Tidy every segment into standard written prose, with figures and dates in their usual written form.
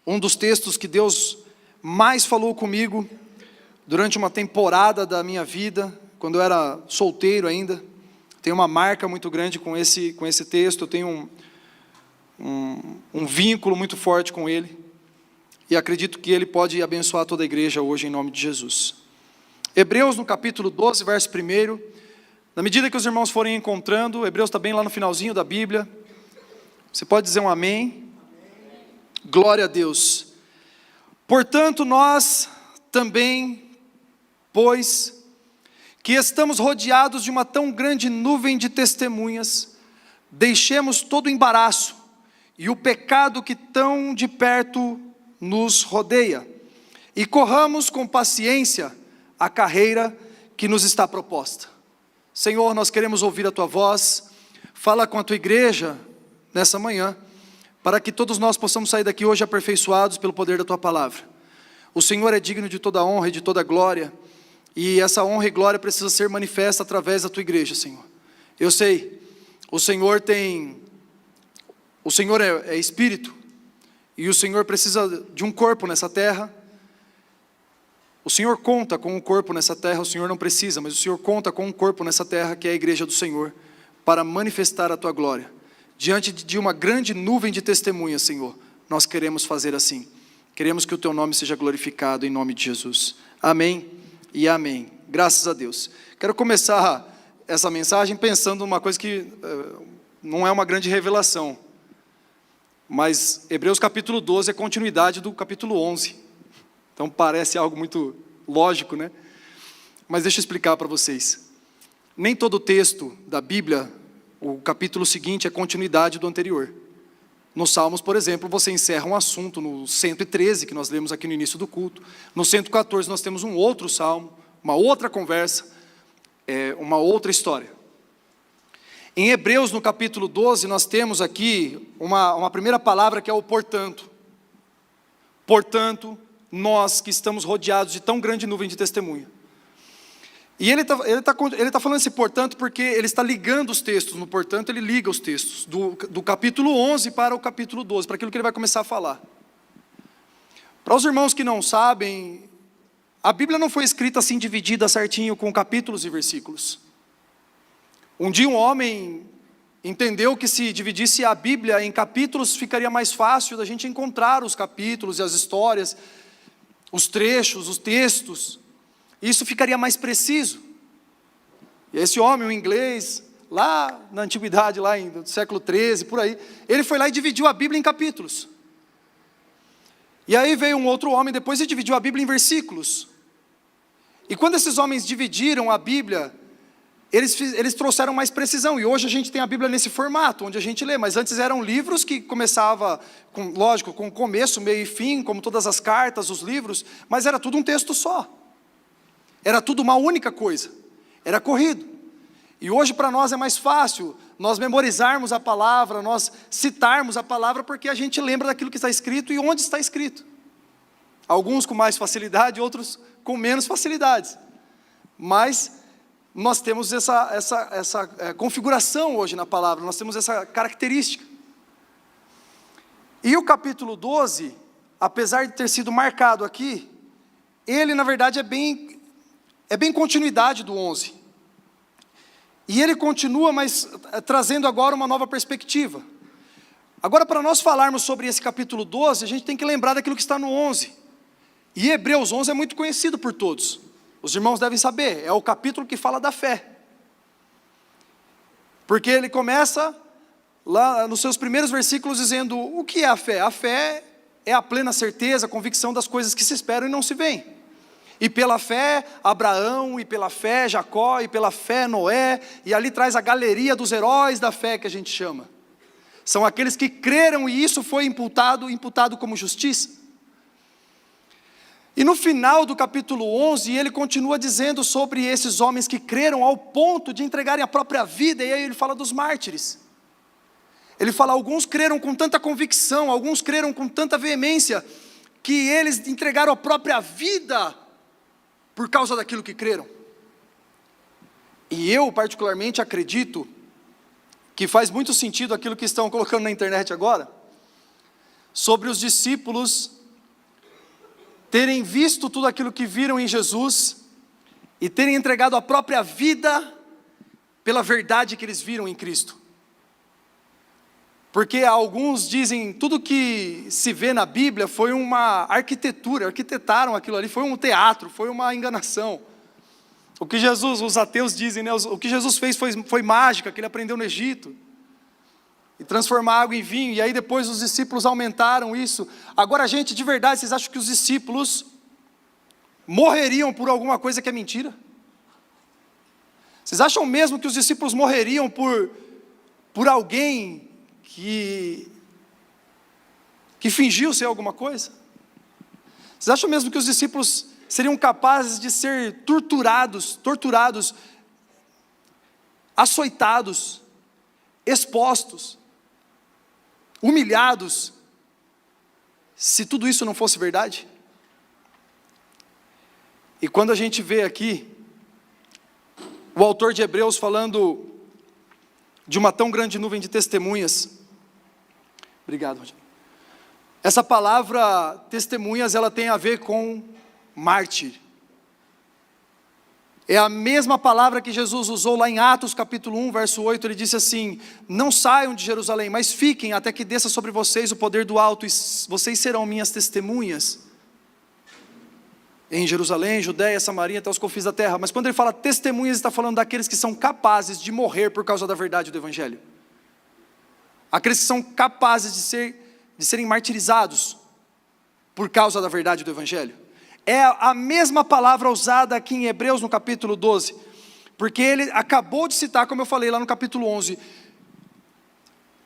um dos textos que Deus mais falou comigo durante uma temporada da minha vida, quando eu era solteiro ainda. Tenho uma marca muito grande com esse texto, eu tenho um vínculo muito forte com ele, e acredito que ele pode abençoar toda a igreja hoje, em nome de Jesus. Hebreus, no capítulo 12, verso 1, na medida que os irmãos forem encontrando, Hebreus está bem lá no finalzinho da Bíblia, você pode dizer um amém? Glória a Deus. Portanto, nós também, pois que estamos rodeados de uma tão grande nuvem de testemunhas, deixemos todo o embaraço e o pecado que tão de perto nos rodeia, e corramos com paciência a carreira que nos está proposta. Senhor, nós queremos ouvir a Tua voz, fala com a Tua igreja nessa manhã, para que todos nós possamos sair daqui hoje aperfeiçoados pelo poder da Tua palavra. O Senhor é digno de toda honra e de toda glória, e essa honra e glória precisa ser manifesta através da Tua igreja, Senhor. Eu sei, o Senhor é Espírito, e o Senhor precisa de um corpo nessa terra. O Senhor conta com um corpo nessa terra, o Senhor não precisa, mas o Senhor conta com um corpo nessa terra, que é a igreja do Senhor, para manifestar a Tua glória. Diante de uma grande nuvem de testemunhas, Senhor, nós queremos fazer assim. Queremos que o Teu nome seja glorificado em nome de Jesus. Amém e amém. Graças a Deus. Quero começar essa mensagem pensando numa coisa que não é uma grande revelação, mas Hebreus capítulo 12 é continuidade do capítulo 11. Então parece algo muito lógico, né? Mas deixa eu explicar para vocês. Nem todo texto da Bíblia, o capítulo seguinte é continuidade do anterior. Nos Salmos, por exemplo, você encerra um assunto no 113, que nós lemos aqui no início do culto. No 114 nós temos um outro salmo, uma outra conversa, uma outra história. Em Hebreus, no capítulo 12, nós temos aqui uma primeira palavra que é o portanto. Portanto, nós que estamos rodeados de tão grande nuvem de testemunha. E ele tá falando esse portanto porque ele está ligando os textos. No portanto, ele liga os textos do capítulo 11 para o capítulo 12, para aquilo que ele vai começar a falar. Para os irmãos que não sabem, a Bíblia não foi escrita assim, dividida certinho com capítulos e versículos. Um dia um homem entendeu que se dividisse a Bíblia em capítulos, ficaria mais fácil da gente encontrar os capítulos e as histórias, os trechos, os textos. Isso ficaria mais preciso. E esse homem, um inglês, lá na antiguidade, lá no século 13, por aí, ele foi lá e dividiu a Bíblia em capítulos. E aí veio um outro homem depois e dividiu a Bíblia em versículos. E quando esses homens dividiram a Bíblia, eles trouxeram mais precisão, e hoje a gente tem a Bíblia nesse formato, onde a gente lê, mas antes eram livros que começava, com começo, meio e fim, como todas as cartas, os livros, mas era tudo um texto só, era tudo uma única coisa, era corrido. E hoje para nós é mais fácil nós memorizarmos a palavra, nós citarmos a palavra, porque a gente lembra daquilo que está escrito e onde está escrito. Alguns com mais facilidade, outros com menos facilidades, mas nós temos essa configuração hoje na palavra, nós temos essa característica. E o capítulo 12, apesar de ter sido marcado aqui, ele na verdade é bem continuidade do 11. E ele continua, mas trazendo agora uma nova perspectiva. Agora, para nós falarmos sobre esse capítulo 12, a gente tem que lembrar daquilo que está no 11. E Hebreus 11 é muito conhecido por todos. Os irmãos devem saber, é o capítulo que fala da fé. Porque ele começa lá nos seus primeiros versículos dizendo, o que é a fé? A fé é a plena certeza, a convicção das coisas que se esperam e não se veem. E pela fé Abraão, e pela fé Jacó, e pela fé Noé, e ali traz a galeria dos heróis da fé que a gente chama. São aqueles que creram e isso foi imputado como justiça. E no final do capítulo 11, ele continua dizendo sobre esses homens que creram ao ponto de entregarem a própria vida, e aí ele fala dos mártires. Ele fala, alguns creram com tanta convicção, alguns creram com tanta veemência, que eles entregaram a própria vida por causa daquilo que creram. E eu particularmente acredito que faz muito sentido aquilo que estão colocando na internet agora, sobre os discípulos terem visto tudo aquilo que viram em Jesus e terem entregado a própria vida pela verdade que eles viram em Cristo. Porque alguns dizem, tudo que se vê na Bíblia foi uma arquitetura, arquitetaram aquilo ali, foi um teatro, foi uma enganação. O que Jesus, os ateus dizem, né, o que Jesus fez foi mágica, que ele aprendeu no Egito. E transformar água em vinho, e aí depois os discípulos aumentaram isso. Agora, gente, de verdade, vocês acham que os discípulos morreriam por alguma coisa que é mentira? Vocês acham mesmo que os discípulos morreriam por alguém que fingiu ser alguma coisa? Vocês acham mesmo que os discípulos seriam capazes de ser torturados, açoitados, expostos, humilhados, se tudo isso não fosse verdade? E quando a gente vê aqui o autor de Hebreus falando de uma tão grande nuvem de testemunhas, obrigado, Rogério. Essa palavra testemunhas, ela tem a ver com mártir. É a mesma palavra que Jesus usou lá em Atos capítulo 1, verso 8, ele disse assim: não saiam de Jerusalém, mas fiquem até que desça sobre vocês o poder do alto, e vocês serão minhas testemunhas, em Jerusalém, Judeia, Samaria, até os confins da terra. Mas quando ele fala testemunhas, ele está falando daqueles que são capazes de morrer por causa da verdade do Evangelho. Aqueles que são capazes de serem martirizados por causa da verdade do Evangelho. É a mesma palavra usada aqui em Hebreus no capítulo 12, porque ele acabou de citar, como eu falei lá no capítulo 11,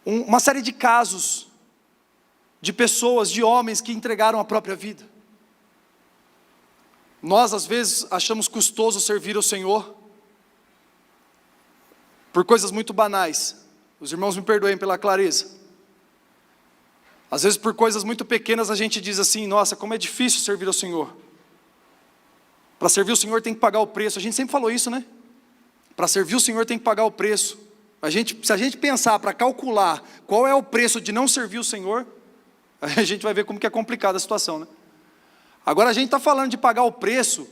uma série de casos, de pessoas, de homens que entregaram a própria vida. Nós às vezes achamos custoso servir ao Senhor, por coisas muito banais, os irmãos me perdoem pela clareza. Às vezes por coisas muito pequenas a gente diz assim: nossa, como é difícil servir ao Senhor. Para servir o Senhor tem que pagar o preço. A gente sempre falou isso, né? Para servir o Senhor tem que pagar o preço. Se a gente pensar para calcular qual é o preço de não servir o Senhor, a gente vai ver como que é complicada a situação, né? Agora a gente está falando de pagar o preço,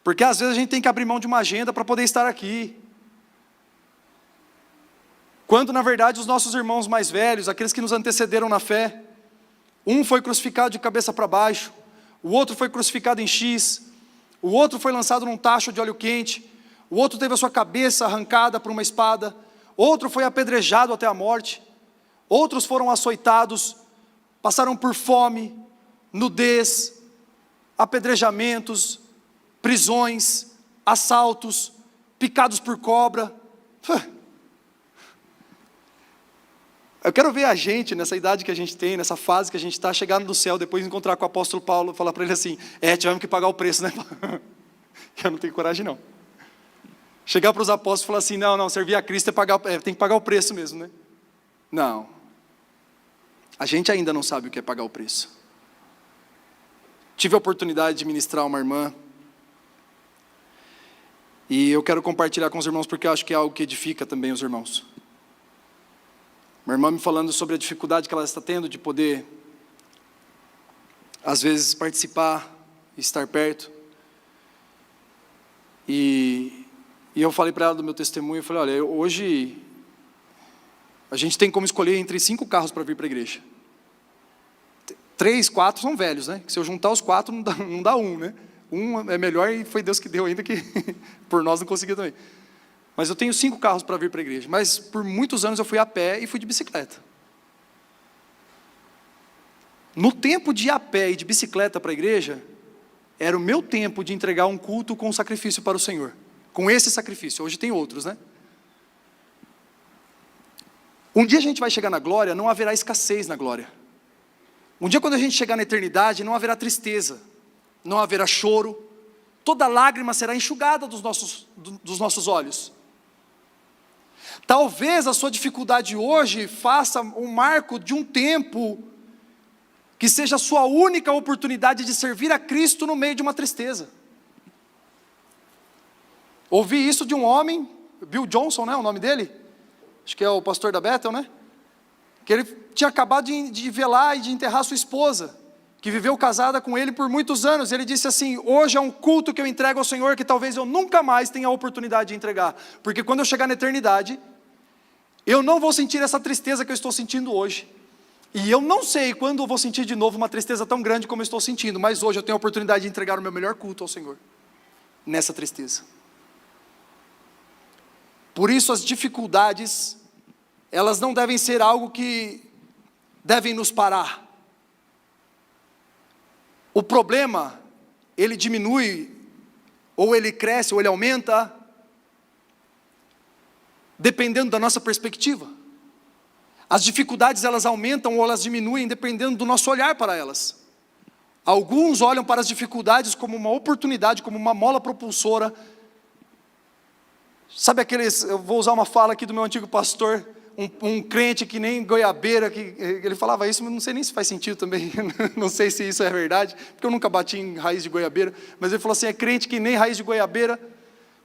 porque às vezes a gente tem que abrir mão de uma agenda para poder estar aqui. Quando na verdade os nossos irmãos mais velhos, aqueles que nos antecederam na fé, um foi crucificado de cabeça para baixo, o outro foi crucificado em X, o outro foi lançado num tacho de óleo quente, o outro teve a sua cabeça arrancada por uma espada, outro foi apedrejado até a morte, outros foram açoitados, passaram por fome, nudez, apedrejamentos, prisões, assaltos, picados por cobra. Eu quero ver a gente, nessa idade que a gente tem, nessa fase que a gente está, chegar no céu, depois encontrar com o apóstolo Paulo, falar para ele assim: tivemos que pagar o preço, né? Eu não tenho coragem não. Chegar para os apóstolos e falar assim: não, servir a Cristo tem que pagar o preço mesmo, né? Não. A gente ainda não sabe o que é pagar o preço. Tive a oportunidade de ministrar uma irmã, e eu quero compartilhar com os irmãos, porque eu acho que é algo que edifica também os irmãos. Minha irmã me falando sobre a dificuldade que ela está tendo de poder, às vezes, participar, estar perto. E eu falei para ela do meu testemunho, eu falei: olha, hoje a gente tem como escolher entre 5 carros para vir para a igreja. 3, 4 são velhos, né? Se eu juntar os 4 não dá um, né? Um é melhor e foi Deus que deu ainda, que por nós não conseguia também. Mas eu tenho 5 carros para vir para a igreja. Mas por muitos anos eu fui a pé e fui de bicicleta. No tempo de ir a pé e de bicicleta para a igreja, era o meu tempo de entregar um culto com sacrifício para o Senhor. Com esse sacrifício. Hoje tem outros, né? Um dia a gente vai chegar na glória, não haverá escassez na glória. Um dia quando a gente chegar na eternidade, não haverá tristeza, não haverá choro. Toda lágrima será enxugada dos nossos olhos. Talvez a sua dificuldade hoje faça um marco de um tempo que seja a sua única oportunidade de servir a Cristo no meio de uma tristeza. Ouvi isso de um homem, Bill Johnson, né, o nome dele? Acho que é o pastor da Bethel, né? que ele tinha acabado de velar e de enterrar sua esposa, que viveu casada com ele por muitos anos. Ele disse assim: hoje é um culto que eu entrego ao Senhor que talvez eu nunca mais tenha a oportunidade de entregar, porque quando eu chegar na eternidade, eu não vou sentir essa tristeza que eu estou sentindo hoje, e eu não sei quando eu vou sentir de novo uma tristeza tão grande como eu estou sentindo, mas hoje eu tenho a oportunidade de entregar o meu melhor culto ao Senhor, nessa tristeza. Por isso as dificuldades, elas não devem ser algo que devem nos parar. O problema, ele diminui, ou ele cresce, ou ele aumenta, dependendo da nossa perspectiva. As dificuldades, elas aumentam ou elas diminuem dependendo do nosso olhar para elas. Alguns olham para as dificuldades como uma oportunidade, como uma mola propulsora. Sabe aqueles, eu vou usar uma fala aqui do meu antigo pastor, um crente que nem goiabeira, que ele falava isso, mas não sei nem se faz sentido também, não sei se isso é verdade, porque eu nunca bati em raiz de goiabeira, mas ele falou assim: é crente que nem raiz de goiabeira,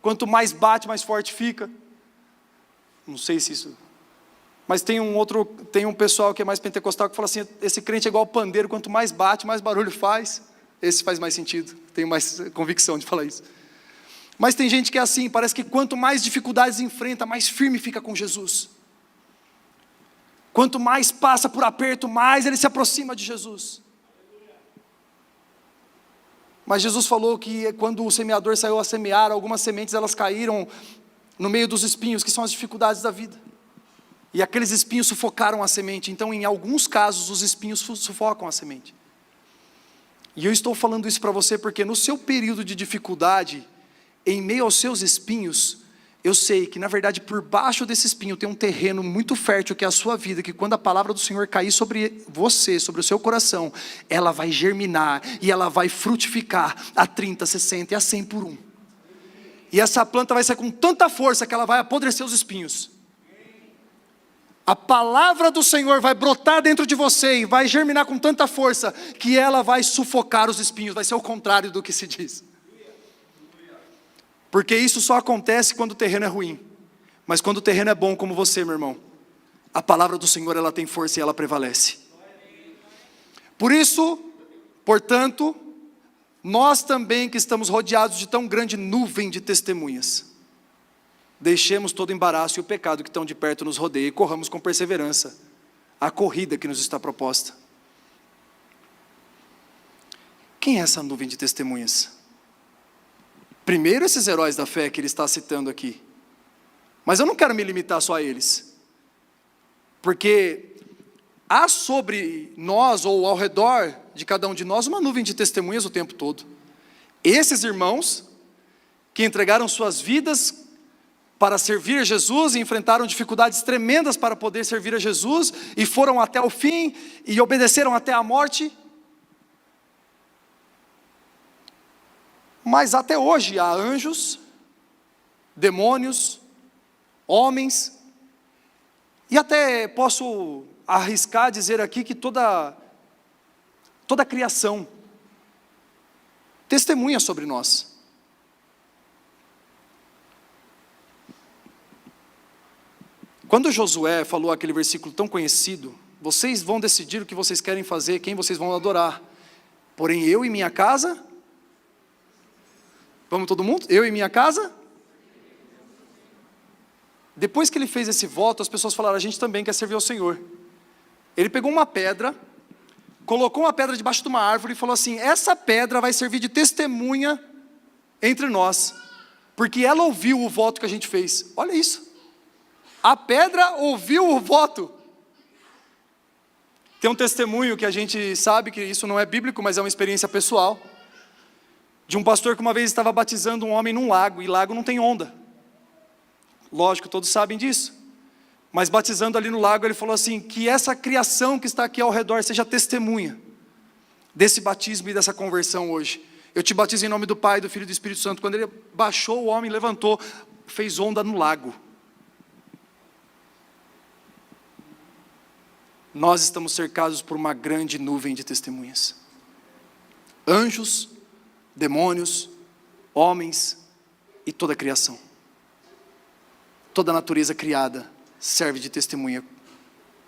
quanto mais bate, mais forte fica. Não sei se isso... Mas tem um pessoal que é mais pentecostal que fala assim: esse crente é igual ao pandeiro, quanto mais bate, mais barulho faz. Esse faz mais sentido, tenho mais convicção de falar isso. Mas tem gente que é assim, parece que quanto mais dificuldades enfrenta, mais firme fica com Jesus. Quanto mais passa por aperto, mais ele se aproxima de Jesus. Mas Jesus falou que quando o semeador saiu a semear, algumas sementes elas caíram no meio dos espinhos, que são as dificuldades da vida. E aqueles espinhos sufocaram a semente. Então, em alguns casos, os espinhos sufocam a semente. E eu estou falando isso para você porque no seu período de dificuldade, em meio aos seus espinhos, eu sei que na verdade por baixo desse espinho tem um terreno muito fértil que é a sua vida, que quando a palavra do Senhor cair sobre você, sobre o seu coração, ela vai germinar e ela vai frutificar a 30, 60 e a 100 por um. E essa planta vai ser com tanta força que ela vai apodrecer os espinhos. A palavra do Senhor vai brotar dentro de você e vai germinar com tanta força que ela vai sufocar os espinhos, vai ser o contrário do que se diz. Porque isso só acontece quando o terreno é ruim. Mas quando o terreno é bom como você, meu irmão, a palavra do Senhor ela tem força e ela prevalece. Por isso, portanto, nós também que estamos rodeados de tão grande nuvem de testemunhas, deixemos todo o embaraço e o pecado que tão de perto nos rodeia e corramos com perseverança a corrida que nos está proposta. Quem é essa nuvem de testemunhas? Primeiro esses heróis da fé que ele está citando aqui. Mas eu não quero me limitar só a eles. Porque há sobre nós ou ao redor de cada um de nós uma nuvem de testemunhas o tempo todo. Esses irmãos que entregaram suas vidas para servir a Jesus e enfrentaram dificuldades tremendas para poder servir a Jesus e foram até o fim e obedeceram até a morte. Mas até hoje há anjos, demônios, homens, e até posso arriscar dizer aqui que toda a criação testemunha sobre nós. Quando Josué falou aquele versículo tão conhecido: vocês vão decidir o que vocês querem fazer, quem vocês vão adorar, porém eu e minha casa... Vamos todo mundo? Eu e minha casa? Depois que ele fez esse voto, as pessoas falaram: a gente também quer servir ao Senhor. Ele pegou uma pedra, colocou uma pedra debaixo de uma árvore e falou assim: essa pedra vai servir de testemunha entre nós, porque ela ouviu o voto que a gente fez. Olha isso. A pedra ouviu o voto. Tem um testemunho que a gente sabe que isso não é bíblico, mas é uma experiência pessoal, de um pastor que uma vez estava batizando um homem num lago, e lago não tem onda. Lógico, todos sabem disso. Mas batizando ali no lago, ele falou assim: que essa criação que está aqui ao redor seja testemunha desse batismo e dessa conversão hoje. Eu te batizo em nome do Pai, do Filho e do Espírito Santo. Quando ele baixou, o homem levantou, fez onda no lago. Nós estamos cercados por uma grande nuvem de testemunhas. Anjos, demônios, homens e toda a criação. Toda a natureza criada serve de testemunha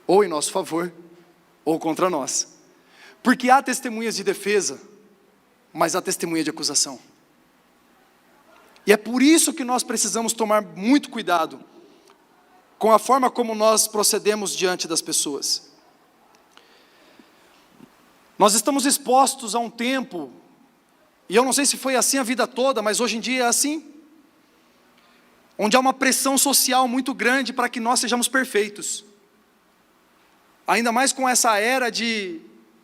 ou em nosso favor, ou contra nós. Porque há testemunhas de defesa, mas há testemunha de acusação. E é por isso que nós precisamos tomar muito cuidado com a forma como nós procedemos diante das pessoas. Nós estamos expostos a um tempo, e eu não sei se foi assim a vida toda, mas hoje em dia é assim, onde há uma pressão social muito grande para que nós sejamos perfeitos. Ainda mais com essa era de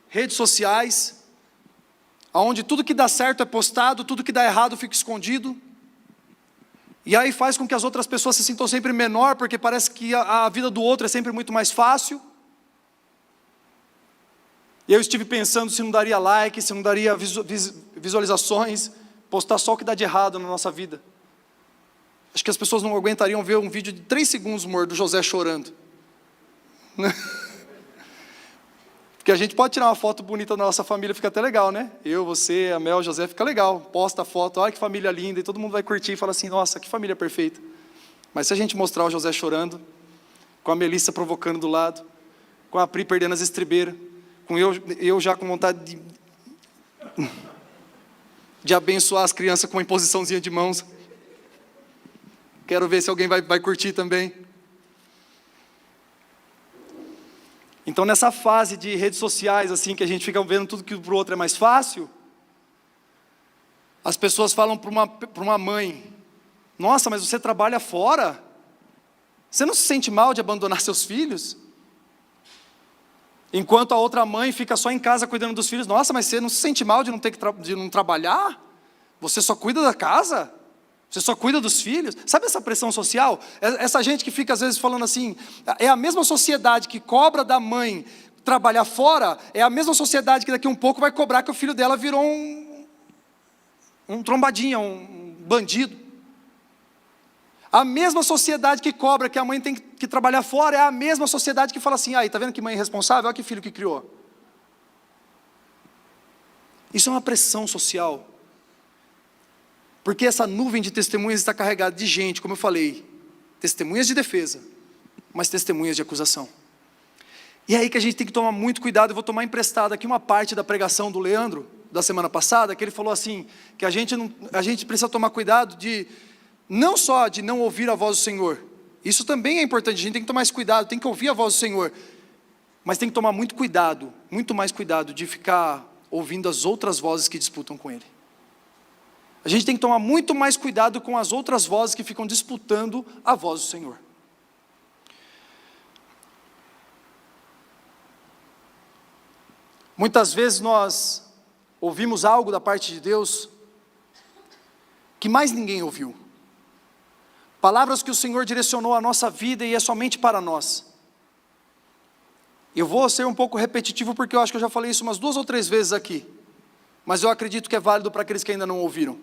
redes sociais, onde tudo que dá certo é postado, tudo que dá errado fica escondido. E aí faz com que as outras pessoas se sintam sempre menor, porque parece que a vida do outro é sempre muito mais fácil. E eu estive pensando se não daria like, se não daria visualizações, postar só o que dá de errado na nossa vida. Acho que as pessoas não aguentariam ver um vídeo de 3 segundos, amor, do José chorando. Porque a gente pode tirar uma foto bonita da nossa família, fica até legal, né? Eu, você, a Mel, o José, fica legal. Posta a foto, olha que família linda, e todo mundo vai curtir e fala assim, nossa, que família perfeita. Mas se a gente mostrar o José chorando, com a Melissa provocando do lado, com a Pri perdendo as estribeiras, com eu já com vontade de abençoar as crianças com uma imposiçãozinha de mãos. Quero ver se alguém vai curtir também. Então, nessa fase de redes sociais, assim, que a gente fica vendo tudo que para o outro é mais fácil, as pessoas falam para uma mãe, nossa, mas você trabalha fora? Você não se sente mal de abandonar seus filhos? Enquanto a outra mãe fica só em casa cuidando dos filhos, nossa, mas você não se sente mal de não ter de não trabalhar? Você só cuida da casa? Você só cuida dos filhos? Sabe essa pressão social? Essa gente que fica às vezes falando assim, é a mesma sociedade que cobra da mãe trabalhar fora, é a mesma sociedade que daqui a um pouco vai cobrar que o filho dela virou um trombadinha, um bandido. A mesma sociedade que cobra que a mãe tem que trabalhar fora, é a mesma sociedade que fala assim, tá vendo que mãe irresponsável? Olha que filho que criou. Isso é uma pressão social. Porque essa nuvem de testemunhas está carregada de gente, como eu falei, testemunhas de defesa, mas testemunhas de acusação. E é aí que a gente tem que tomar muito cuidado. Eu vou tomar emprestado aqui uma parte da pregação do Leandro, da semana passada, que ele falou assim, que a gente precisa tomar cuidado de, não só de não ouvir a voz do Senhor, isso também é importante, a gente tem que tomar esse cuidado, tem que ouvir a voz do Senhor, mas tem que tomar muito cuidado, muito mais cuidado de ficar ouvindo as outras vozes que disputam com Ele. A gente tem que tomar muito mais cuidado com as outras vozes que ficam disputando a voz do Senhor. Muitas vezes nós ouvimos algo da parte de Deus que mais ninguém ouviu. Palavras que o Senhor direcionou à nossa vida e é somente para nós. Eu vou ser um pouco repetitivo porque eu acho que eu já falei isso umas 2 ou 3 vezes aqui. Mas eu acredito que é válido para aqueles que ainda não ouviram.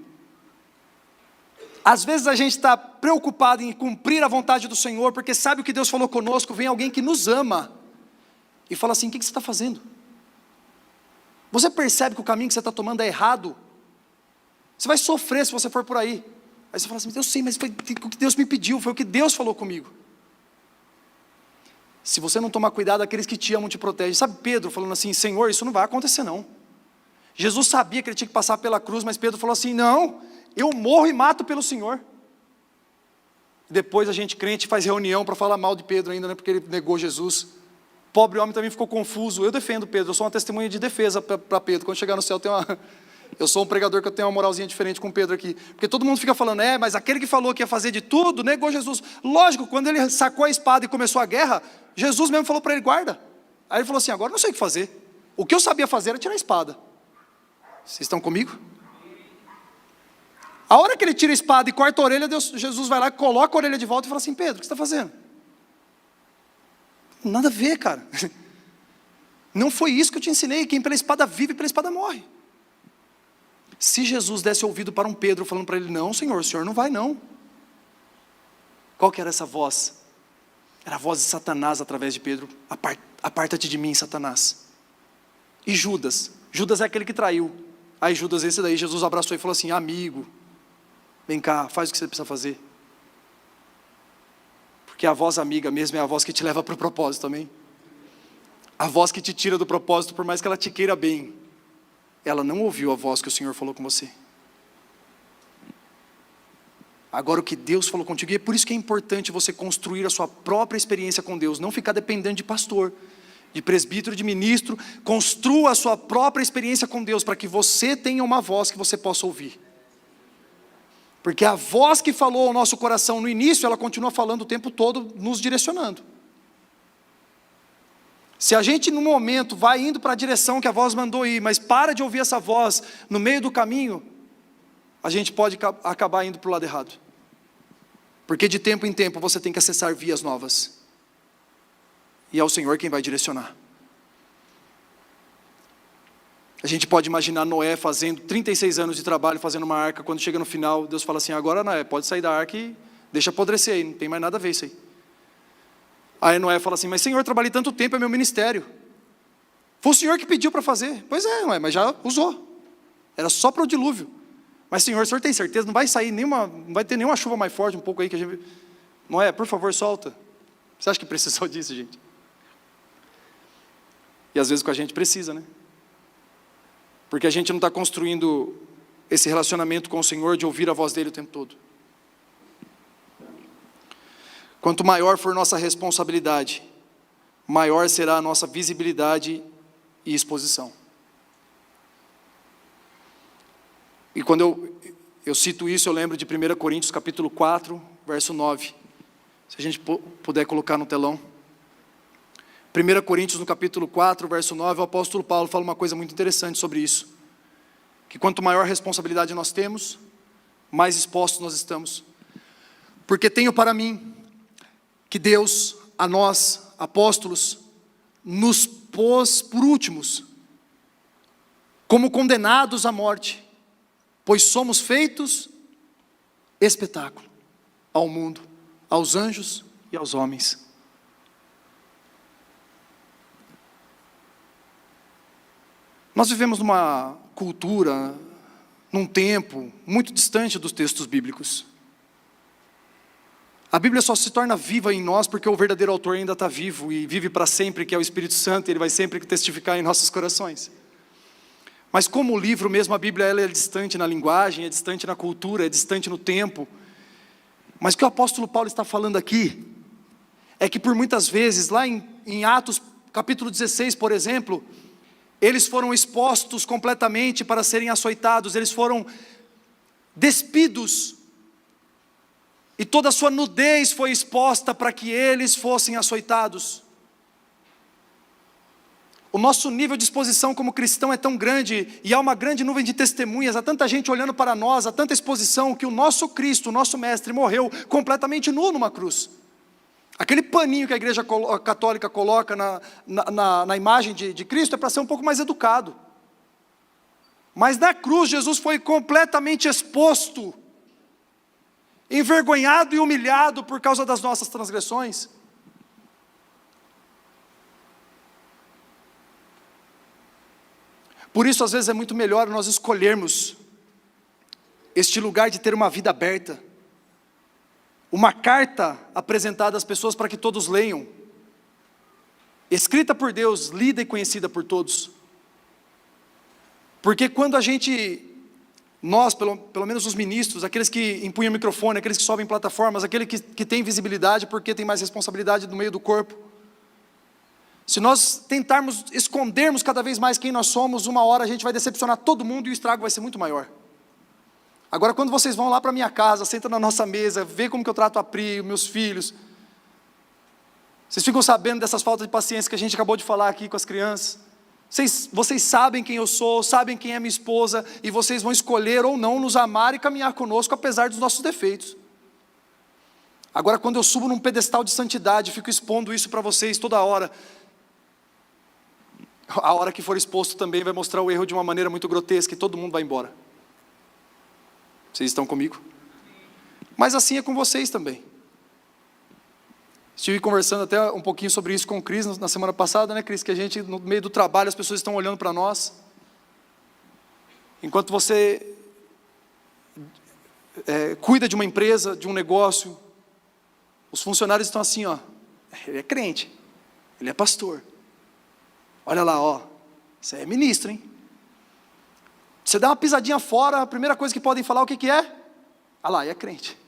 Às vezes a gente está preocupado em cumprir a vontade do Senhor, porque sabe o que Deus falou conosco, vem alguém que nos ama, e fala assim, o que você está fazendo? Você percebe que o caminho que você está tomando é errado? Você vai sofrer se você for por aí. Aí você fala assim, eu sei, mas foi o que Deus me pediu, foi o que Deus falou comigo. Se você não tomar cuidado, aqueles que te amam te protegem. Sabe Pedro falando assim, Senhor, isso não vai acontecer não. Jesus sabia que ele tinha que passar pela cruz, mas Pedro falou assim, não, eu morro e mato pelo Senhor. Depois a gente crente faz reunião para falar mal de Pedro ainda, né, porque ele negou Jesus. Pobre homem também ficou confuso. Eu defendo Pedro, eu sou uma testemunha de defesa para Pedro. Quando chegar no céu eu sou um pregador que eu tenho uma moralzinha diferente com Pedro aqui. Porque todo mundo fica falando, mas aquele que falou que ia fazer de tudo, negou Jesus. Lógico, quando ele sacou a espada e começou a guerra, Jesus mesmo falou para ele, guarda. Aí ele falou assim, agora não sei o que fazer. O que eu sabia fazer era tirar a espada. Vocês estão comigo? A hora que ele tira a espada e corta a orelha, Jesus vai lá, coloca a orelha de volta e fala assim, Pedro, o que você está fazendo? Nada a ver, cara. Não foi isso que eu te ensinei, quem pela espada vive, pela espada morre. Se Jesus desse ouvido para um Pedro, falando para ele, não Senhor, o Senhor não vai não. Qual que era essa voz? Era a voz de Satanás através de Pedro, aparta-te de mim, Satanás. E Judas é aquele que traiu. Aí Judas, esse daí, Jesus abraçou e falou assim, amigo, vem cá, faz o que você precisa fazer. Porque a voz amiga mesmo é a voz que te leva para o propósito também. A voz que te tira do propósito, por mais que ela te queira bem, ela não ouviu a voz que o Senhor falou com você. Agora o que Deus falou contigo, e é por isso que é importante você construir a sua própria experiência com Deus, não ficar dependendo de pastor, de presbítero, de ministro. Construa a sua própria experiência com Deus, para que você tenha uma voz que você possa ouvir. Porque a voz que falou ao nosso coração no início, ela continua falando o tempo todo, nos direcionando. Se a gente no momento vai indo para a direção que a voz mandou ir, mas para de ouvir essa voz no meio do caminho, a gente pode acabar indo para o lado errado. Porque de tempo em tempo você tem que acessar vias novas. E é o Senhor quem vai direcionar. A gente pode imaginar Noé fazendo 36 anos de trabalho, fazendo uma arca, quando chega no final, Deus fala assim, agora Noé, pode sair da arca e deixa apodrecer aí, não tem mais nada a ver isso aí. Aí Noé fala assim, mas Senhor, trabalhei tanto tempo, é meu ministério. Foi o Senhor que pediu para fazer. Pois é, Noé, mas já usou. Era só para o dilúvio. Mas Senhor, o Senhor tem certeza? Não vai sair nenhuma, não vai ter nenhuma chuva mais forte um pouco aí que a gente... Noé, por favor, solta. Você acha que precisou disso, gente? E às vezes com a gente precisa, né? Porque a gente não está construindo esse relacionamento com o Senhor de ouvir a voz dele o tempo todo. Quanto maior for nossa responsabilidade, maior será a nossa visibilidade e exposição. E quando eu cito isso, eu lembro de 1 Coríntios capítulo 4, verso 9. Se a gente puder colocar no telão. 1 Coríntios no capítulo 4, verso 9, o apóstolo Paulo fala uma coisa muito interessante sobre isso. Que quanto maior responsabilidade nós temos, mais expostos nós estamos. Porque tenho para mim que Deus, a nós, apóstolos, nos pôs por últimos, como condenados à morte, pois somos feitos espetáculo ao mundo, aos anjos e aos homens. Nós vivemos numa cultura, num tempo muito distante dos textos bíblicos. A Bíblia só se torna viva em nós porque o verdadeiro autor ainda está vivo e vive para sempre, que é o Espírito Santo, e ele vai sempre testificar em nossos corações. Mas como o livro mesmo, a Bíblia ela é distante na linguagem, é distante na cultura, é distante no tempo. Mas o que o apóstolo Paulo está falando aqui, é que por muitas vezes, lá em Atos capítulo 16, por exemplo, eles foram expostos completamente para serem açoitados, eles foram despidos, e toda a sua nudez foi exposta para que eles fossem açoitados. O nosso nível de exposição como cristão é tão grande, e há uma grande nuvem de testemunhas, há tanta gente olhando para nós, há tanta exposição, que o nosso Cristo, o nosso Mestre, morreu completamente nu numa cruz. Aquele paninho que a igreja católica coloca na imagem de Cristo é para ser um pouco mais educado. Mas na cruz Jesus foi completamente exposto, envergonhado e humilhado por causa das nossas transgressões. Por isso às vezes é muito melhor nós escolhermos este lugar de ter uma vida aberta, uma carta apresentada às pessoas para que todos leiam, escrita por Deus, lida e conhecida por todos. Porque quando nós, pelo menos os ministros, aqueles que empunham o microfone, aqueles que sobem plataformas, aqueles que têm visibilidade porque tem mais responsabilidade no meio do corpo, se nós tentarmos escondermos cada vez mais quem nós somos, uma hora a gente vai decepcionar todo mundo e o estrago vai ser muito maior. Agora quando vocês vão lá para a minha casa, sentam na nossa mesa, vê como que eu trato a Pri, meus filhos, vocês ficam sabendo dessas faltas de paciência que a gente acabou de falar aqui com as crianças. Vocês sabem quem eu sou, sabem quem é minha esposa, e vocês vão escolher ou não nos amar e caminhar conosco, apesar dos nossos defeitos. Agora quando eu subo num pedestal de santidade, fico expondo isso para vocês toda hora, a hora que for exposto também vai mostrar o erro de uma maneira muito grotesca, e todo mundo vai embora. Vocês estão comigo? Mas assim é com vocês também. Estive conversando até um pouquinho sobre isso com o Cris na semana passada, né, Cris? Que a gente, no meio do trabalho, as pessoas estão olhando para nós. Enquanto você cuida de uma empresa, de um negócio, os funcionários estão assim, ó, ele é crente, ele é pastor, Olha lá, ó, você é ministro, hein? Você dá uma pisadinha fora, a primeira coisa que podem falar, o que que é? Ah lá, é crente.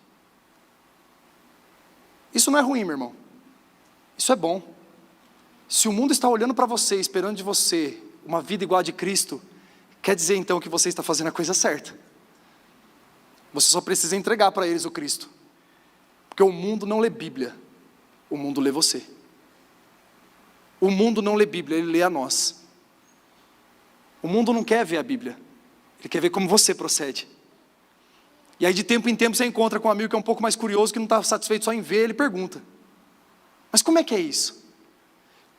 Isso não é ruim, meu irmão. Isso é bom. Se o mundo está olhando para você, esperando de você uma vida igual a de Cristo, quer dizer então que você está fazendo a coisa certa. Você só precisa entregar para eles o Cristo. Porque o mundo não lê Bíblia, o mundo lê você. O mundo não lê Bíblia, ele lê a nós. O mundo não quer ver a Bíblia, ele quer ver como você procede. E aí de tempo em tempo você encontra com um amigo que é um pouco mais curioso, que não está satisfeito só em ver, ele pergunta: mas como é que é isso?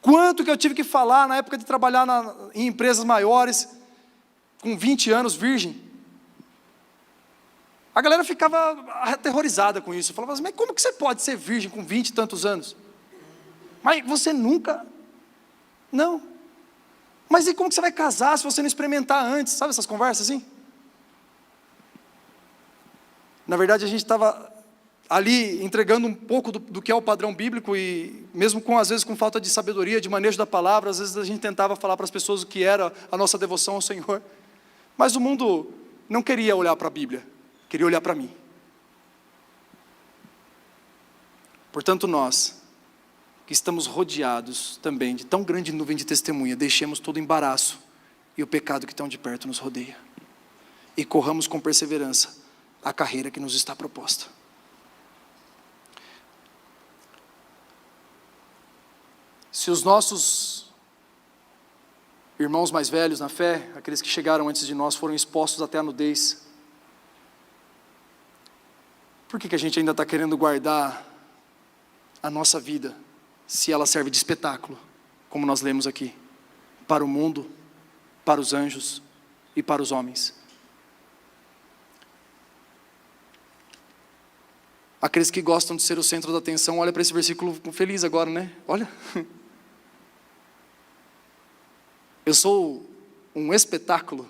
Quanto que eu tive que falar na época de trabalhar em empresas maiores, com 20 anos, virgem? A galera ficava aterrorizada com isso, falava assim, mas como que você pode ser virgem com 20 e tantos anos? Mas você nunca... Não. Mas e como que você vai casar se você não experimentar antes? Sabe essas conversas assim? Na verdade a gente estava ali entregando um pouco do que é o padrão bíblico, e mesmo às vezes com falta de sabedoria, de manejo da palavra, às vezes a gente tentava falar para as pessoas o que era a nossa devoção ao Senhor, mas o mundo não queria olhar para a Bíblia, queria olhar para mim. Portanto nós, que estamos rodeados também de tão grande nuvem de testemunha, deixemos todo o embaraço e o pecado que tão de perto nos rodeia, e corramos com perseverança a carreira que nos está proposta. Se os nossos irmãos mais velhos na fé, aqueles que chegaram antes de nós, foram expostos até a nudez, por que a gente ainda está querendo guardar a nossa vida, se ela serve de espetáculo, como nós lemos aqui, para o mundo, para os anjos e para os homens? Aqueles que gostam de ser o centro da atenção, olha para esse versículo feliz agora, né? Olha. Eu sou um espetáculo.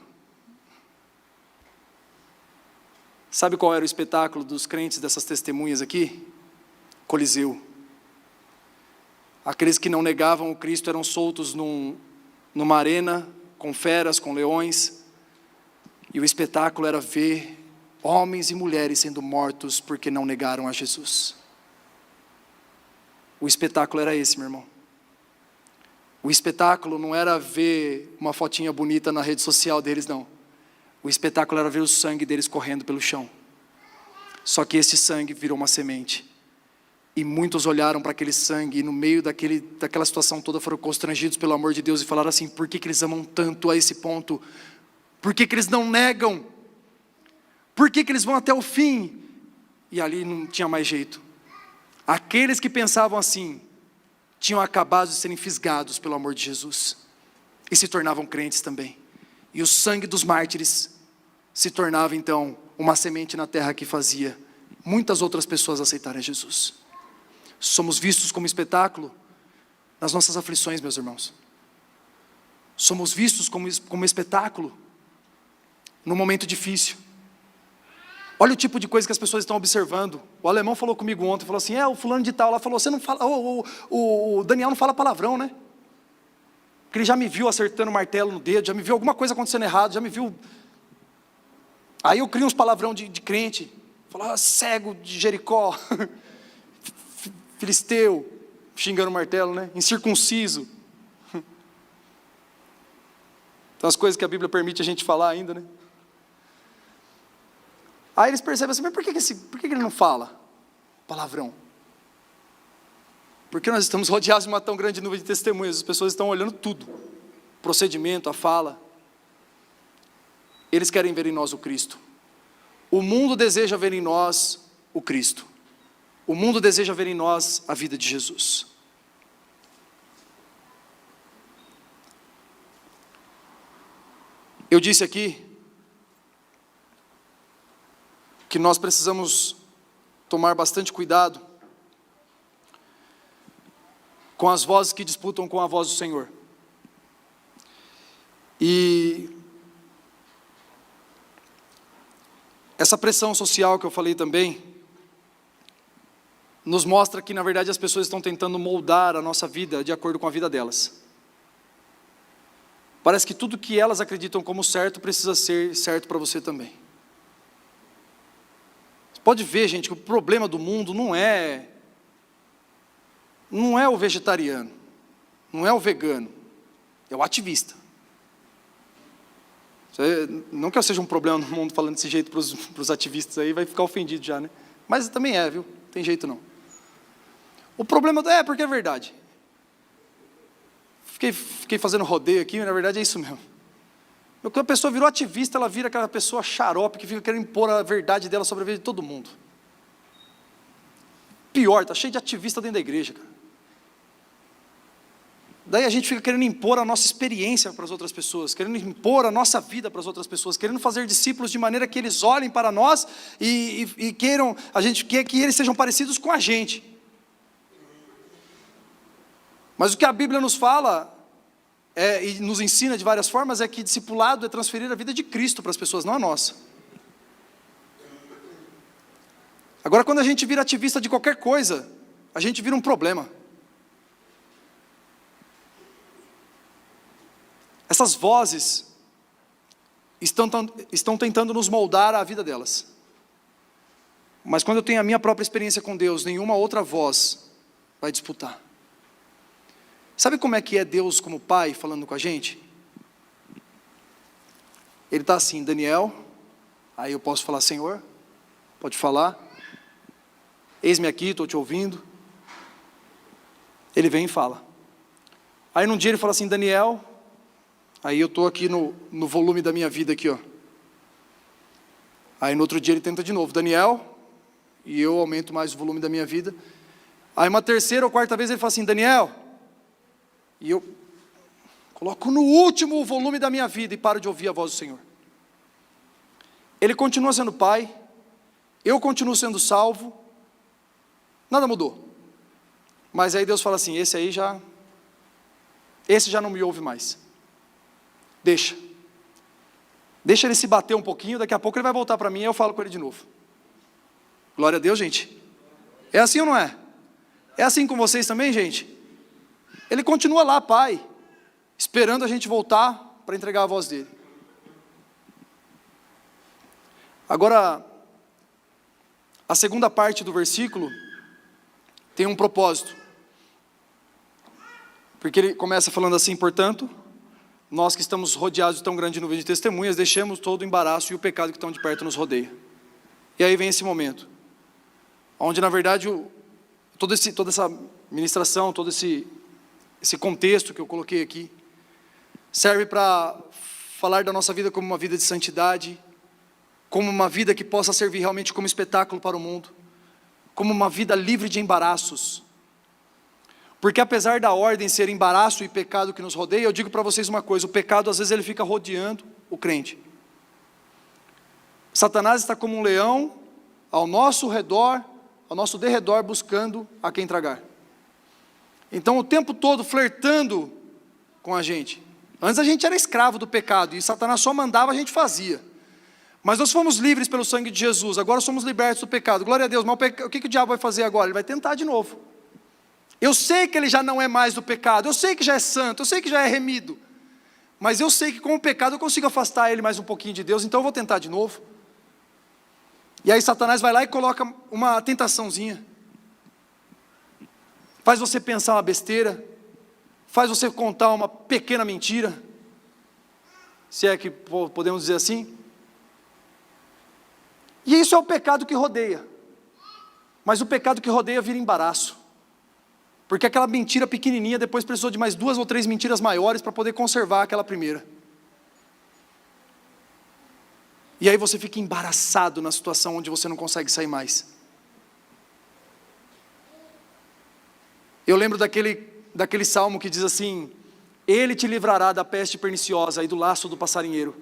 Sabe qual era o espetáculo dos crentes dessas testemunhas aqui? Coliseu. Aqueles que não negavam o Cristo eram soltos numa arena, com feras, com leões, e o espetáculo era ver homens e mulheres sendo mortos porque não negaram a Jesus. O espetáculo era esse, meu irmão. O espetáculo não era ver uma fotinha bonita na rede social deles, não. O espetáculo era ver o sangue deles correndo pelo chão. Só que esse sangue virou uma semente. E muitos olharam para aquele sangue, e no meio daquela situação toda foram constrangidos pelo amor de Deus e falaram assim: por que eles amam tanto a esse ponto? Por que eles não negam? Por que eles vão até o fim? E ali não tinha mais jeito. Aqueles que pensavam assim, tinham acabado de serem fisgados pelo amor de Jesus, e se tornavam crentes também. E o sangue dos mártires se tornava então uma semente na terra que fazia muitas outras pessoas aceitarem Jesus. Somos vistos como espetáculo nas nossas aflições, meus irmãos. Somos vistos como espetáculo num momento difícil. Olha o tipo de coisa que as pessoas estão observando. O alemão falou comigo ontem, falou assim, o fulano de tal lá falou, você não fala, o Daniel não fala palavrão, né? Porque ele já me viu acertando o martelo no dedo, já me viu alguma coisa acontecendo errado, já me viu. Aí eu crio uns palavrão de crente, falo, cego de Jericó, filisteu, xingando o martelo, né? Incircunciso. Então as coisas que a Bíblia permite a gente falar ainda, né? Aí eles percebem assim, mas por que ele não fala palavrão? Porque nós estamos rodeados de uma tão grande nuvem de testemunhas, as pessoas estão olhando tudo, o procedimento, a fala. Eles querem ver em nós o Cristo. O mundo deseja ver em nós o Cristo. O mundo deseja ver em nós a vida de Jesus. Eu disse aqui que nós precisamos tomar bastante cuidado com as vozes que disputam com a voz do Senhor. E essa pressão social que eu falei também, nos mostra que na verdade as pessoas estão tentando moldar a nossa vida de acordo com a vida delas. parece que tudo que elas acreditam como certo precisa ser certo para você também. Você pode ver, gente, que o problema do mundo não é o vegetariano, não é o vegano, é o ativista. Não que eu seja um problema no mundo falando desse jeito para os ativistas aí, vai ficar ofendido já, né? Mas também viu? Tem jeito não. O problema porque é verdade. Fiquei fazendo rodeio aqui, mas na verdade é isso mesmo. Quando a pessoa virou ativista, ela vira aquela pessoa xarope que fica querendo impor a verdade dela sobre a vida de todo mundo. Pior, está cheio de ativista dentro da igreja, cara. Daí a gente fica querendo impor a nossa experiência para as outras pessoas, querendo impor a nossa vida para as outras pessoas, querendo fazer discípulos de maneira que eles olhem para nós e queiram, a gente quer que eles sejam parecidos com a gente. Mas o que a Bíblia nos fala, e nos ensina de várias formas, é que discipulado é transferir a vida de Cristo para as pessoas, não a nossa. Agora, quando a gente vira ativista de qualquer coisa, a gente vira um problema. Essas vozes estão tentando nos moldar a vida delas. Mas quando eu tenho a minha própria experiência com Deus, nenhuma outra voz vai disputar. Sabe como é que é Deus como Pai falando com a gente? Ele está assim, Daniel, aí eu posso falar, Senhor, pode falar, eis-me aqui, estou te ouvindo. Ele vem e fala. Aí num dia ele fala assim, Daniel, aí eu estou aqui no volume da minha vida aqui, ó. Aí no outro dia ele tenta de novo, Daniel, e eu aumento mais o volume da minha vida. Aí uma terceira ou quarta vez ele fala assim, Daniel, e eu coloco no último o volume da minha vida e paro de ouvir a voz do Senhor. Ele continua sendo pai, eu continuo sendo salvo, nada mudou. Mas aí Deus fala assim, esse já não me ouve mais. Deixa ele se bater um pouquinho, daqui a pouco ele vai voltar para mim e eu falo com ele de novo. Glória a Deus, gente. É assim ou não é? É assim com vocês também, gente? Ele continua lá, pai, esperando a gente voltar para entregar a voz dele. Agora, a segunda parte do versículo tem um propósito. Porque ele começa falando assim, portanto, nós que estamos rodeados de tão grande nuvem de testemunhas, deixemos todo o embaraço e o pecado que tão de perto nos rodeia. E aí vem esse momento, onde na verdade toda essa ministração, todo esse contexto que eu coloquei aqui, serve para falar da nossa vida como uma vida de santidade, como uma vida que possa servir realmente como espetáculo para o mundo, como uma vida livre de embaraços. Porque apesar da ordem ser embaraço e pecado que nos rodeia, eu digo para vocês uma coisa, o pecado às vezes ele fica rodeando o crente. Satanás está como um leão ao nosso redor, ao nosso derredor, buscando a quem tragar. Então o tempo todo flertando com a gente. Antes a gente era escravo do pecado e Satanás só mandava, a gente fazia. Mas nós fomos livres pelo sangue de Jesus, agora somos libertos do pecado. Glória a Deus, mas o que o diabo vai fazer agora? Ele vai tentar de novo. Eu sei que ele já não é mais do pecado, eu sei que já é santo, eu sei que já é remido. Mas eu sei que com o pecado eu consigo afastar ele mais um pouquinho de Deus, então eu vou tentar de novo. E aí Satanás vai lá e coloca uma tentaçãozinha. Faz você pensar uma besteira, faz você contar uma pequena mentira, se é que podemos dizer assim. E isso é o pecado que rodeia. Mas o pecado que rodeia vira embaraço. Porque aquela mentira pequenininha depois precisou de mais 2 ou 3 mentiras maiores para poder conservar aquela primeira. E aí você fica embaraçado na situação onde você não consegue sair mais. Eu lembro daquele salmo que diz assim, Ele te livrará da peste perniciosa e do laço do passarinheiro.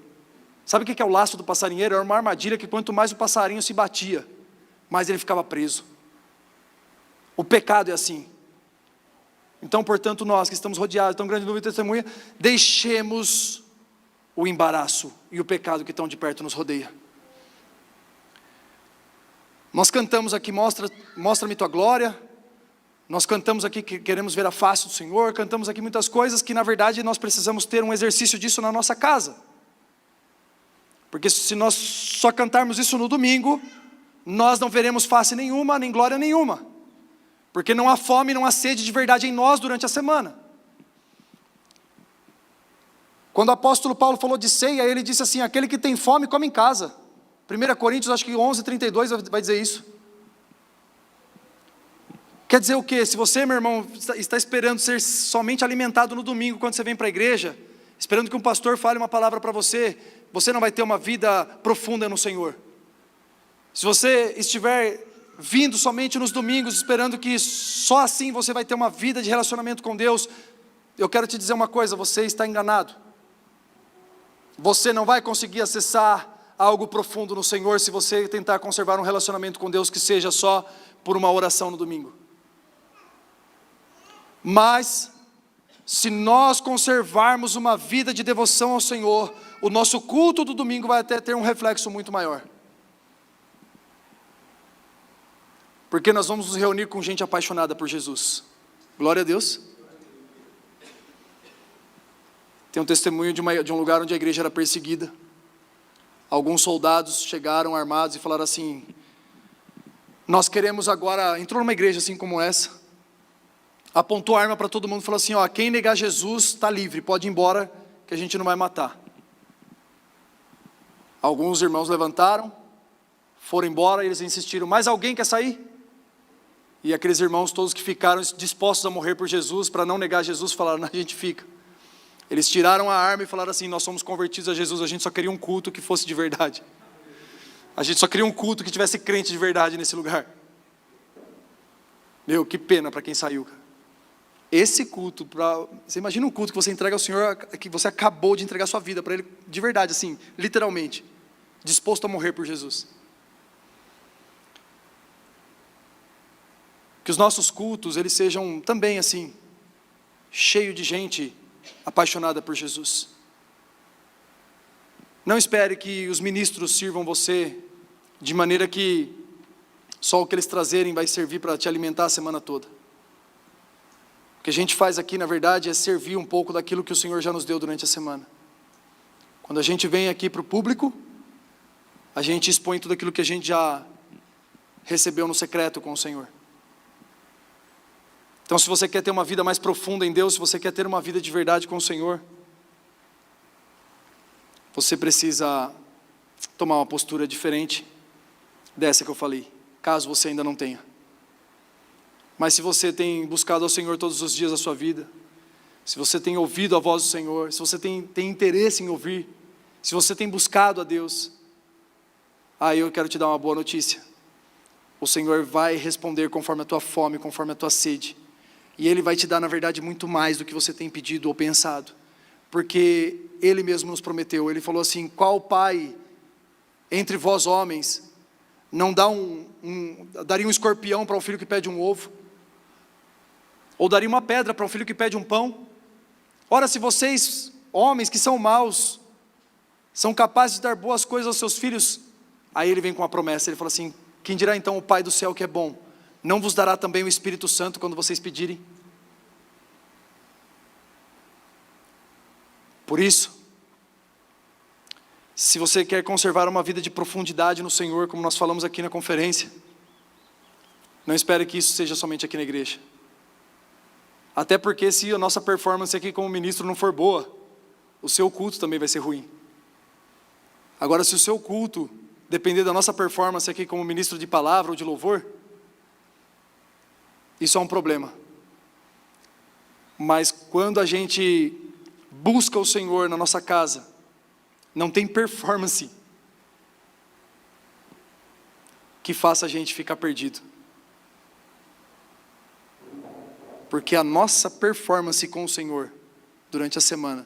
Sabe o que é o laço do passarinheiro? Era uma armadilha que quanto mais o passarinho se batia, mais ele ficava preso. O pecado é assim. Então, portanto, nós que estamos rodeados de tão grande nuvem de testemunha, deixemos o embaraço e o pecado que tão de perto nos rodeia. Nós cantamos aqui, mostra-me tua glória, Nós cantamos aqui que queremos ver a face do Senhor, cantamos aqui muitas coisas que na verdade nós precisamos ter um exercício disso na nossa casa. Porque se nós só cantarmos isso no domingo, nós não veremos face nenhuma, nem glória nenhuma. Porque não há fome, não há sede de verdade em nós durante a semana. Quando o apóstolo Paulo falou de ceia, ele disse assim, aquele que tem fome, come em casa. 1 Coríntios, acho que 11:32 vai dizer isso. Quer dizer o quê? Se você, meu irmão, está esperando ser somente alimentado no domingo, quando você vem para a igreja, esperando que um pastor fale uma palavra para você, você não vai ter uma vida profunda no Senhor. Se você estiver vindo somente nos domingos, esperando que só assim você vai ter uma vida de relacionamento com Deus, eu quero te dizer uma coisa, você está enganado. Você não vai conseguir acessar algo profundo no Senhor se você tentar conservar um relacionamento com Deus que seja só por uma oração no domingo. Mas, se nós conservarmos uma vida de devoção ao Senhor, o nosso culto do domingo vai até ter um reflexo muito maior. Porque nós vamos nos reunir com gente apaixonada por Jesus. Glória a Deus. Tem um testemunho de um lugar onde a igreja era perseguida. Alguns soldados chegaram armados e falaram assim, nós queremos agora, entrou numa igreja assim como essa, apontou a arma para todo mundo e falou assim, ó, quem negar Jesus está livre, pode ir embora que a gente não vai matar. Alguns irmãos levantaram, foram embora e eles insistiram, mais alguém quer sair? E aqueles irmãos todos que ficaram dispostos a morrer por Jesus, para não negar Jesus, falaram, a gente fica. Eles tiraram a arma e falaram assim, nós somos convertidos a Jesus, a gente só queria um culto que fosse de verdade. A gente só queria um culto que tivesse crente de verdade nesse lugar. Meu, que pena para quem saiu. Esse culto, você imagina um culto que você entrega ao Senhor, que você acabou de entregar sua vida para Ele, de verdade, assim, literalmente, disposto a morrer por Jesus. Que os nossos cultos, eles sejam também assim, cheios de gente apaixonada por Jesus. Não espere que os ministros sirvam você de maneira que só o que eles trazerem vai servir para te alimentar a semana toda. O que a gente faz aqui, na verdade, é servir um pouco daquilo que o Senhor já nos deu durante a semana. Quando a gente vem aqui para o público, a gente expõe tudo aquilo que a gente já recebeu no secreto com o Senhor. Então, se você quer ter uma vida mais profunda em Deus, se você quer ter uma vida de verdade com o Senhor, você precisa tomar uma postura diferente dessa que eu falei, caso você ainda não tenha. Mas se você tem buscado ao Senhor todos os dias da sua vida, se você tem ouvido a voz do Senhor, se você tem interesse em ouvir, se você tem buscado a Deus, aí eu quero te dar uma boa notícia. O Senhor vai responder conforme a tua fome, conforme a tua sede. E Ele vai te dar, na verdade, muito mais do que você tem pedido ou pensado. Porque Ele mesmo nos prometeu, Ele falou assim, qual pai entre vós homens não daria um escorpião para um filho que pede um ovo? Ou daria uma pedra para um filho que pede um pão? Ora, se vocês, homens que são maus, são capazes de dar boas coisas aos seus filhos, aí Ele vem com a promessa, Ele fala assim, quem dirá então o Pai do céu que é bom? Não vos dará também o Espírito Santo quando vocês pedirem? Por isso, se você quer conservar uma vida de profundidade no Senhor, como nós falamos aqui na conferência, não espere que isso seja somente aqui na igreja. Até porque se a nossa performance aqui como ministro não for boa, o seu culto também vai ser ruim. Agora, se o seu culto depender da nossa performance aqui como ministro de palavra ou de louvor, isso é um problema. Mas quando a gente busca o Senhor na nossa casa, não tem performance que faça a gente ficar perdido. Porque a nossa performance com o Senhor durante a semana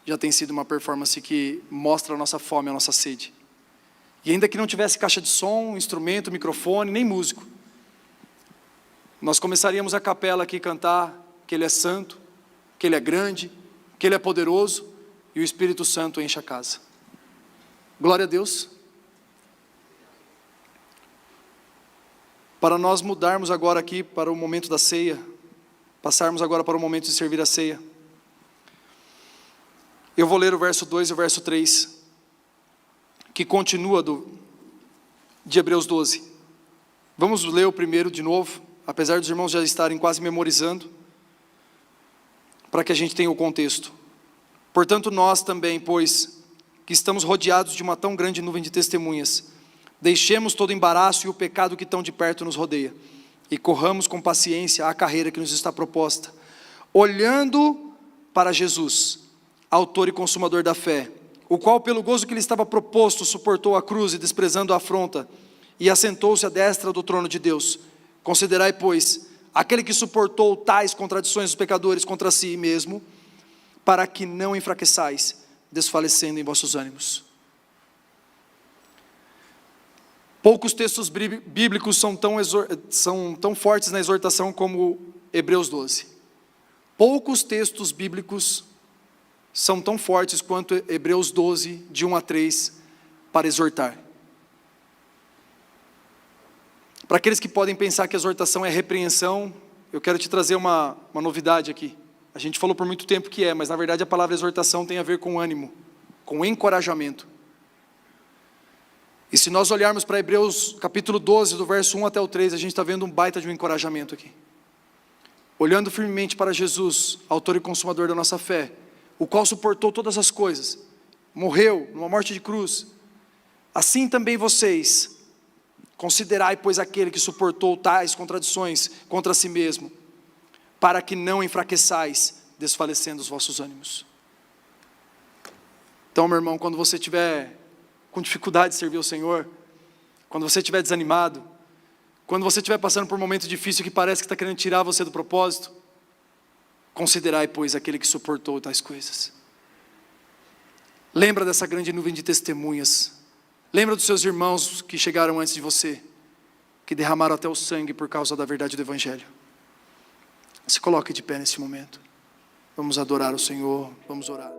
já tem sido uma performance que mostra a nossa fome, a nossa sede. E ainda que não tivesse caixa de som, instrumento, microfone, nem músico, nós começaríamos a capela aqui cantar que Ele é santo, que Ele é grande, que Ele é poderoso, e o Espírito Santo enche a casa. Glória a Deus. para nós mudarmos agora aqui para o momento da ceia, passarmos agora para o momento de servir a ceia. Eu vou ler o verso 2 e o verso 3, que continua de Hebreus 12. Vamos ler o primeiro de novo, apesar dos irmãos já estarem quase memorizando, para que a gente tenha o contexto. Portanto, nós também, pois, que estamos rodeados de uma tão grande nuvem de testemunhas, deixemos todo o embaraço e o pecado que tão de perto nos rodeia, e corramos com paciência a carreira que nos está proposta, olhando para Jesus, autor e consumador da fé, o qual pelo gozo que lhe estava proposto, suportou a cruz e desprezando a afronta, e assentou-se à destra do trono de Deus. Considerai, pois, aquele que suportou tais contradições dos pecadores contra si mesmo, para que não enfraqueçais, desfalecendo em vossos ânimos. Poucos textos bíblicos são tão fortes na exortação como Hebreus 12. Poucos textos bíblicos são tão fortes quanto Hebreus 12, de 1 a 3, para exortar. Para aqueles que podem pensar que a exortação é repreensão, eu quero te trazer uma novidade aqui. A gente falou por muito tempo que mas na verdade a palavra exortação tem a ver com ânimo, com encorajamento. E se nós olharmos para Hebreus capítulo 12, do verso 1 até o 3, a gente está vendo um baita de um encorajamento aqui. Olhando firmemente para Jesus, autor e consumador da nossa fé, o qual suportou todas as coisas, morreu numa morte de cruz, assim também vocês, considerai, pois, aquele que suportou tais contradições contra si mesmo, para que não enfraqueçais, desfalecendo os vossos ânimos. Então, meu irmão, quando você estiver com dificuldade de servir o Senhor, quando você estiver desanimado, quando você estiver passando por um momento difícil que parece que está querendo tirar você do propósito, considerai, pois, aquele que suportou tais coisas. Lembra dessa grande nuvem de testemunhas. Lembra dos seus irmãos que chegaram antes de você, que derramaram até o sangue por causa da verdade do Evangelho. Se coloque de pé nesse momento. Vamos adorar o Senhor, vamos orar.